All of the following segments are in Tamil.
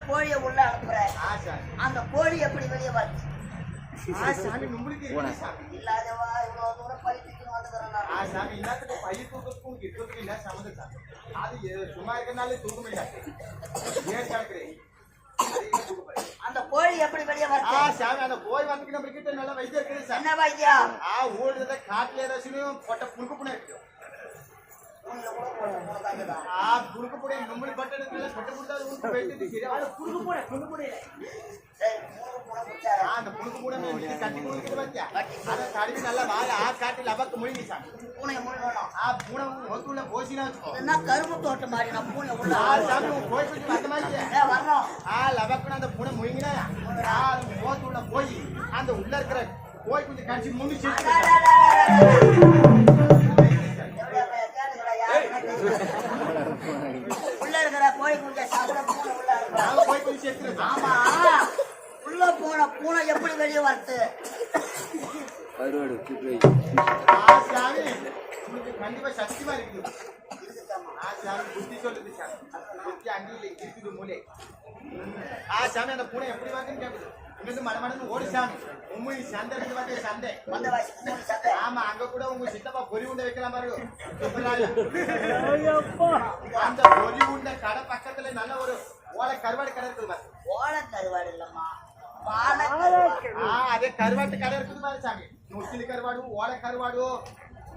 கோழியை உள்ள அனுப்புற அந்த கோழி எப்படி வெளியே வருது? சாமி உங்களுக்கு இல்லாதவா இவ்வளவு தூரம் பயிற்சிக்கு வந்துக்கிறேன் சாமி இல்லாத பயிர் தூக்கத்துக்கும் கிட்டத்துக்கும் என்ன சம்மந்தம் சாமி? அது சும்மா இருக்கனாலே தூக்கம் இல்லை. ஏன் சாப்பிடுறேன் அந்த கோழி எப்படி வெளியே வருது? சாமி அந்த கோழி வந்து நம்ம கிட்ட நல்ல வைத்தியம் இருக்குது. என்ன வைத்தியம்? ஓடுறத காட்டுல ஏதாச்சும் பொட்ட புழுக்கு புண்ணை இருக்கு. புழுக்கு புடை நம்மளி பட்ட பொட்ட புட்டா புழுக்கு புடை அந்த புழுக்கு கூட கட்டி கொடுக்குது பாத்தியா? அதை தடவி நல்லா வாழை காட்டி லபக்கு முழுங்கி சாமி. பூனை முழுங்கணும். பூனை ஒத்துள்ள போசினா வச்சுக்கோ. என்ன கரும்பு தோட்ட மாதிரி நான் பூனை உள்ள சாமி போய் போய் வந்த மாதிரி வரணும். லபக்குன்னு அந்த பூனை முழுங்கினா போத்துள்ள போய் அந்த உள்ள இருக்கிற போய் கொஞ்சம் கடிச்சு முன்னிச்சு உள்ள இருக்கிற கோழி குஞ்சை சாப்பிட பூனை உள்ள இருக்கிற போய் கொஞ்சம் சேர்த்து. ஆமா உள்ள போன பூனை எப்படி வெளியே வருது? சாமி உங்களுக்கு கண்டிப்பா சத்தியமா இருக்குது. புத்தி சொல்லுது சாமி. புத்தி அங்கே இருக்குது மூலே. சாமி அந்த பூனை எப்படி வாங்குன்னு கேட்குது. இங்கிருந்து மடமடன்னு ஓடி சாமி. உண்மை சந்தை இருந்து வந்து சந்தை. ஆமா அங்க கூட உங்க சித்தப்பா பொறி உண்டை வைக்கலாம் பாருங்க. அந்த பொறி உண்டை கடை பக்கத்துல நல்ல ஒரு ஓலை கருவாடு கடை இருக்குது. ஓலை கருவாடு இல்லம்மா, అదే కరువాటు కడ இருக்குது பாரு சாமி. முத்திலி கருவாடு, ஓலை கருவாடு,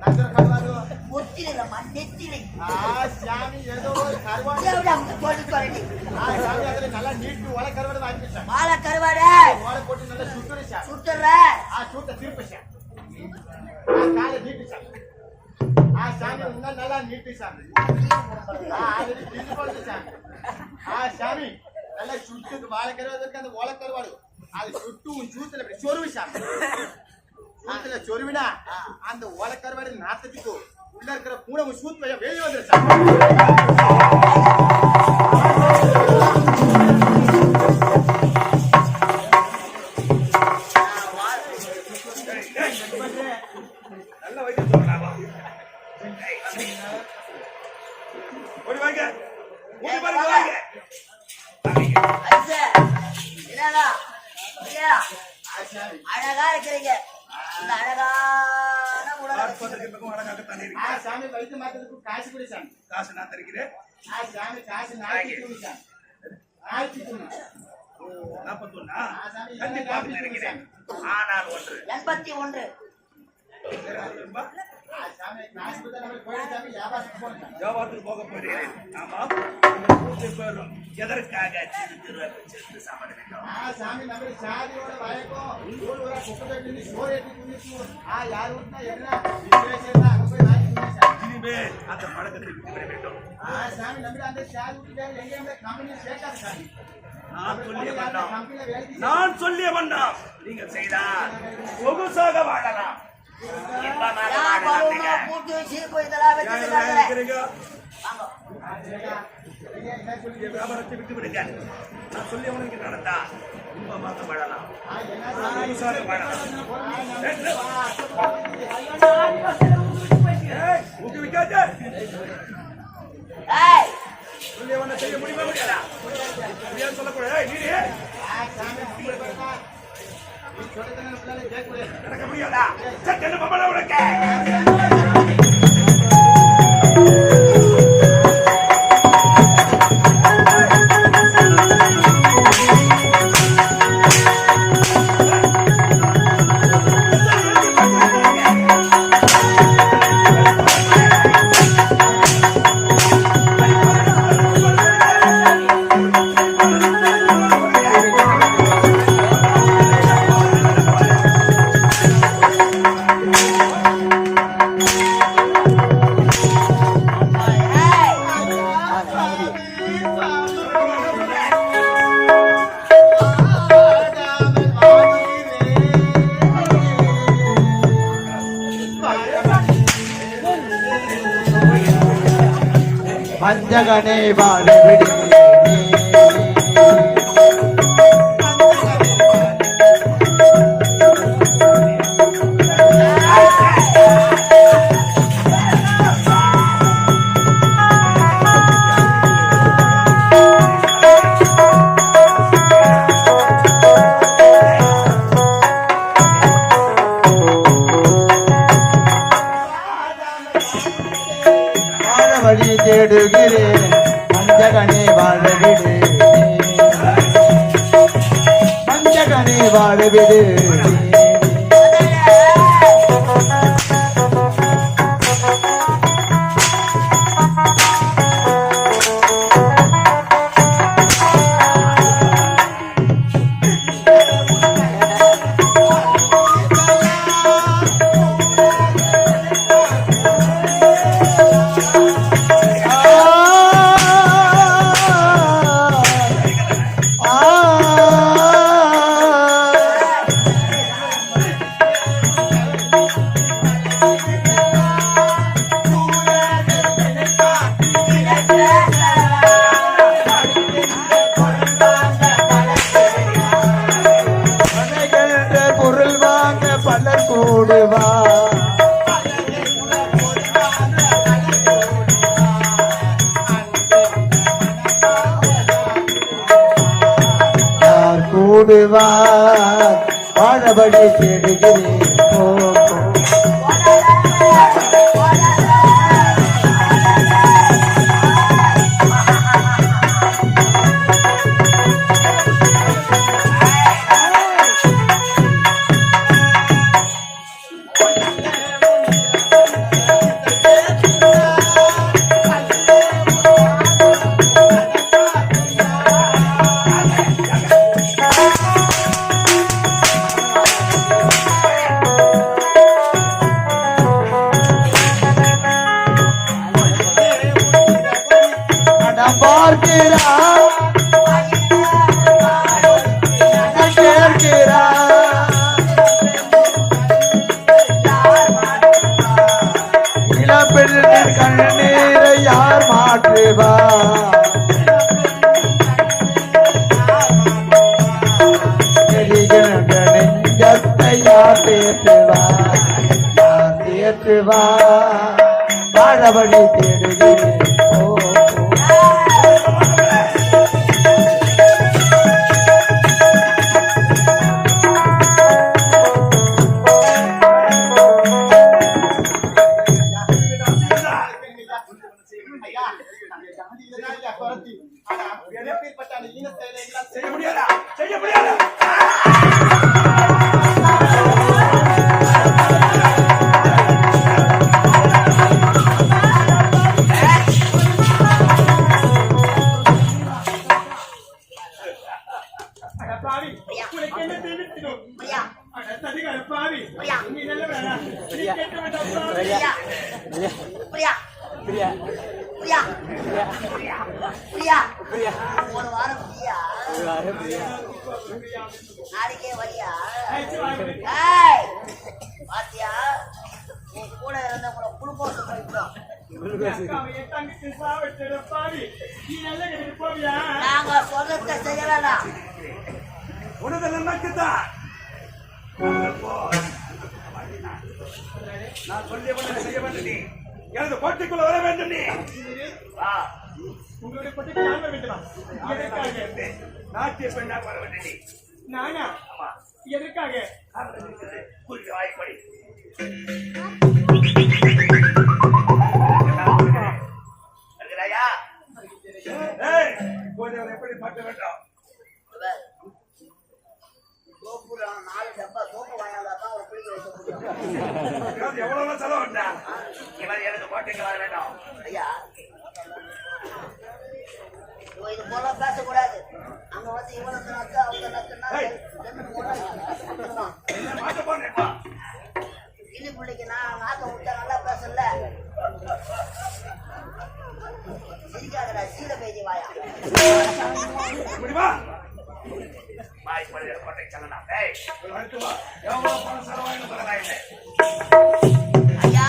நஞ்சர கருவாடு, முத்திலிலம்மா நெத்திலி. சாமி ஏதோ ஒரு கருவாடு சாமி அதுல நல்லா நீட்டு ஓலை கருவாடு வாங்கிச்சான். ஓலை கருவாடு ஓலை போட்டு நல்லா சுட்டுறா சுட்டுற சுட்ட திருப்பிச்சா காலை நீட்டுச்சா. சாமி உங்க நல்லா நீட்டு சாமி. சாமி சாமி நல்லா சுட்டு வாழை கருவாடு அந்த ஓலை கருவாடு அது சுட்டு சூத்துல சொருவி சாமி. சூத்துல சொருவினா அந்த ஓலை கருவாடு நாத்தத்துக்கு உள்ள இருக்கிற பூனை சூத்து வெளியே வந்துருச்சு. நல்ல வைத்தியம் சொல்றாவா? ஓடி வாங்க ஓடி வாங்க. அழகா இருக்கிறீங்க. இந்த அழகான சாமி வைத்திய மாத்திரத்துக்கு காசு கொடு சாமி. காசு நான் தருகிறேன். சாமி காசு 41 கண்டிப்பாக இருக்கிறேன். ஆனால் ஒன்று 81 வியாபாரத்துக்கு போக போகிறேன். ஆமா பேரும் எதற்காக சாப்பிட வேண்டும்? சாமி நம்ம சாதியோட வழக்கம் இனிமேல் அந்த பழக்கத்தை விட்டு விட வேண்டும். சாமி நம்ம அந்த சாதி கம்பெனி சேர்க்காது சாமி. நான் சொல்லிய வண்ணம் நீங்கள் செய்தால் சொகுசாக வாழலாம். வியாபாரத்தை விட்டு விடுங்க. நான் சொல்லியவனுக்கு நடந்தா இன்பமாக வாழலாம். ஊக்குவிக்காத சொல்லியவனை செய்ய முடியுமா முடியாதா? சொல்லக்கூடாது. நடக்க முடியாதா? சட்டென்னு பம்பள உனக்கு பஞ்சகனை வாழ விடு ஓடுவார் வாழபடி தேடுகிறேன் கண்ணீரை யார் மாற்றுவார் நெஞ்சத்தை யார் தேற்றுவார் வாழபடி தேடுகிறேன் செய்ய முடியாதா? செய்ய முடியாதா? ஒரு வாரம் நாளைக்கே வரியா? பாத்தியா உன் கூட இருந்த கூட குளுக்கோஸ் போயிட்டோம். நாங்க சொல்றத செய்யலடா. உனது நன்மைக்குத்தான் நான் சொல்லிய செய்ய வேண்டும். நீ எனது கோட்டைக்குள்ள வர வேண்டும். நீ உங்களுடைய கோட்டைக்கு நான் வர வேண்டுமா? நாட்டிய பெண்ணாக வர வேண்டும். நீ நானா? ஆமா. எதற்காக? குறி வாய்ப்படி எப்படி பார்க்க வேண்டும்? நாலு டப்பா சோப்பு வாங்கினாதான் ஒரு பிடிக்க வைக்க முடியும். எவ்வளவு செலவு எனக்கு கோட்டைக்கு வர வேண்டும். ஐயா இது போல பேசக்கூடாது. அங்க வந்து இவனுக்கு நக்கு அவங்க நக்குன்னா கிளி பிள்ளைக்கு நான் நாக்க விட்டா நல்லா பேசல. சிரிக்காதடா சீல பேஜி வாயா. ஐயா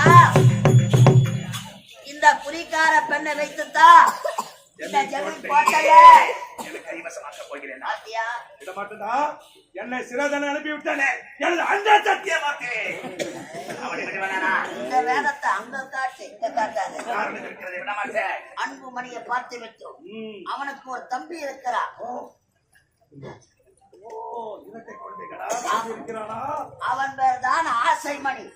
இந்த குறிக்கார பெண்ணை வைத்துத்தா இந்த ஜமீன் போட்டல கைவசமாக்க போகிறேன். பாத்தியா என்னை சிறதனை அனுப்பி விட்டானே எனது அந்த சத்தியமாக்கு இந்த வேதத்தை அங்க காட்டு இங்க காட்டாது. அன்பு மணியை பார்த்து விட்டோம். அவனுக்கு ஒரு தம்பி இருக்கிறான். அவன் பேர் தான் ஆசை மணி.